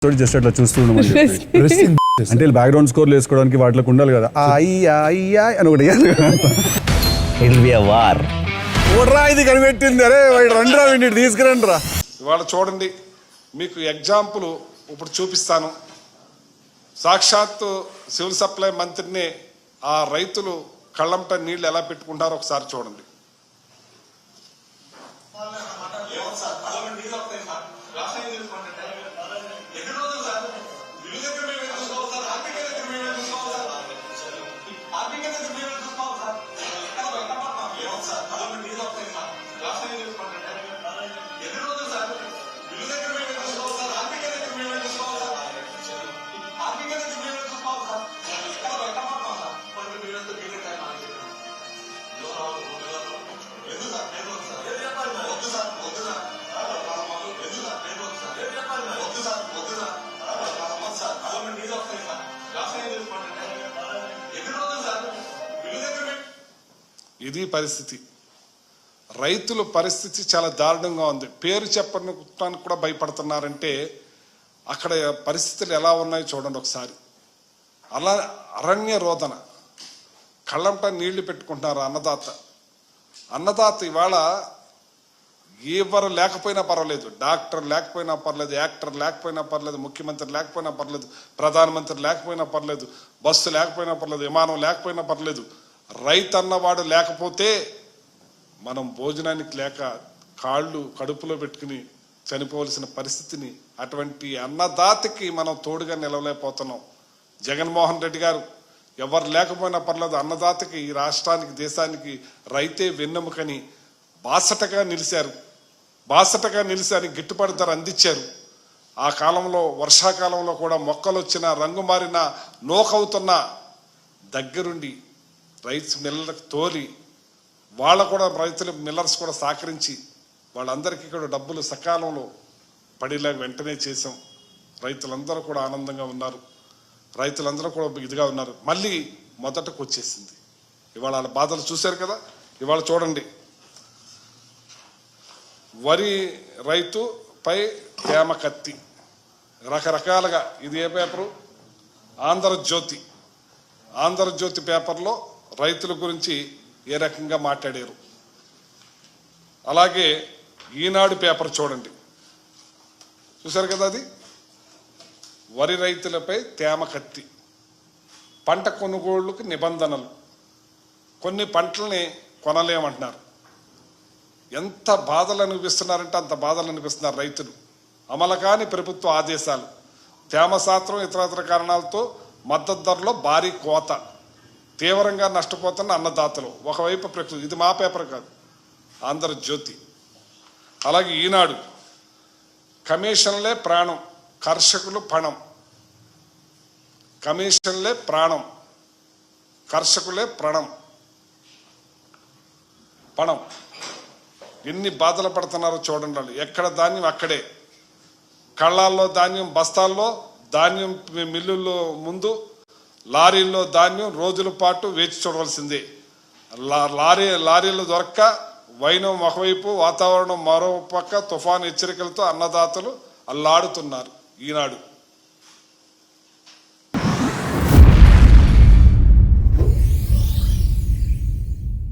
Just అట్లా చూస్తూ అంటే బ్యాక్గ్రౌండ్ స్కోర్లు వేసుకోవడానికి వాటికి ఉండాలి కదా అయ్యా అని ఒకటి ఇది కనిపెట్టింది. అరే రండిరా వీడిని తీసుకురండి రా. ఇవాళ చూడండి, మీకు ఎగ్జాంపుల్ ఇప్పుడు చూపిస్తాను. సాక్షాత్తు సివిల్ సప్లై మంత్రిని ఆ రైతులు కళ్ళంట నీళ్లు ఎలా పెట్టుకుంటారో ఒకసారి చూడండి. ఇది పరిస్థితి. రైతుల పరిస్థితి చాలా దారుణంగా ఉంది. పేరు చెప్పడానికి కూడా భయపడుతున్నారంటే అక్కడ పరిస్థితులు ఎలా ఉన్నాయో చూడండి ఒకసారి. అలా అరణ్య రోదన, కళ్ళంట నీళ్లు పెట్టుకుంటున్నారు అన్నదాత. ఇవాళ ఎవరు లేకపోయినా పర్వాలేదు, డాక్టర్ లేకపోయినా పర్లేదు, యాక్టర్ లేకపోయినా పర్లేదు, ముఖ్యమంత్రి లేకపోయినా పర్లేదు, ప్రధానమంత్రి లేకపోయినా పర్లేదు, బస్సు లేకపోయినా పర్లేదు, విమానం లేకపోయినా పర్లేదు, రైతు అన్నవాడు లేకపోతే మనం భోజనానికి లేక కాళ్ళు కడుపులో పెట్టుకుని చనిపోవలసిన పరిస్థితిని, అటువంటి అన్నదాతకి మనం తోడుగా నిలవలేకపోతున్నాం. జగన్మోహన్ రెడ్డి గారు ఎవరు లేకపోయినా పర్లేదు, అన్నదాతకి, ఈ రాష్ట్రానికి, దేశానికి రైతే వెన్నెముకని బాసటగా నిలిచారు, గిట్టుబాటు ధర అందించారు. ఆ కాలంలో వర్షాకాలంలో కూడా మొక్కలు వచ్చిన, రంగు మారిన, నోకవుతున్న దగ్గరుండి రైతు మిల్లర్లకు తోలి, రైతుల మిల్లర్స్ కూడా సహకరించి వాళ్ళందరికీ కూడా డబ్బులు సకాలంలో పడేలాగా వెంటనే చేసాం. రైతులందరూ కూడా ఆనందంగా ఉన్నారు, రైతులందరూ కూడా ఇదిగా ఉన్నారు. మళ్ళీ మొదటకు వచ్చేసింది. ఇవాళ వాళ్ళ బాధలు చూశారు కదా. ఇవాళ చూడండి, వరి రైతుపై తేమ కత్తి రకరకాలుగా. ఇది ఏ పేపరు? ఆంధ్రజ్యోతి పేపర్లో రైతుల గురించి ఏ రకంగా మాట్లాడారు. అలాగే ఈనాడు పేపర్ చూడండి, చూశారు కదా. అది వరి రైతులపై తేమ కత్తి, పంట కొనుగోళ్లకు నిబంధనలు, కొన్ని పంటల్ని కొనలేమంటున్నారు. ఎంత బాధలు అనిపిస్తున్నారంటే అంత బాధలు అనిపిస్తున్నారు రైతులు. అమలు కాని ప్రభుత్వ ఆదేశాలు, తేమ శాతం, ఇతర కారణాలతో మద్దతు ధరలో భారీ కోత, తీవ్రంగా నష్టపోతున్న అన్నదాతలు. ఒకవైపు ప్రకృతి. ఇది మా పేపర్ కాదు, ఆంధ్రజ్యోతి. అలాగే ఈనాడు, కమిషన్లే ప్రాణం, కర్షకులు పణం. కమిషన్లే ప్రాణం, కర్షకులే పణం. ఎన్ని బాధలు పడుతున్నారో చూడండి. వాళ్ళు ఎక్కడ ధాన్యం అక్కడే, కళ్ళాల్లో ధాన్యం, బస్తాల్లో ధాన్యం, మిల్లుల్లో ముందు, లారీల్లో ధాన్యం రోజుల పాటు వేచి చూడవలసిందే. లారీలు దొరక్క, వైనం ఒకవైపు, వాతావరణం మరో పక్క, తుఫాను హెచ్చరికలతో అన్నదాతలు అల్లాడుతున్నారు. ఈనాడు.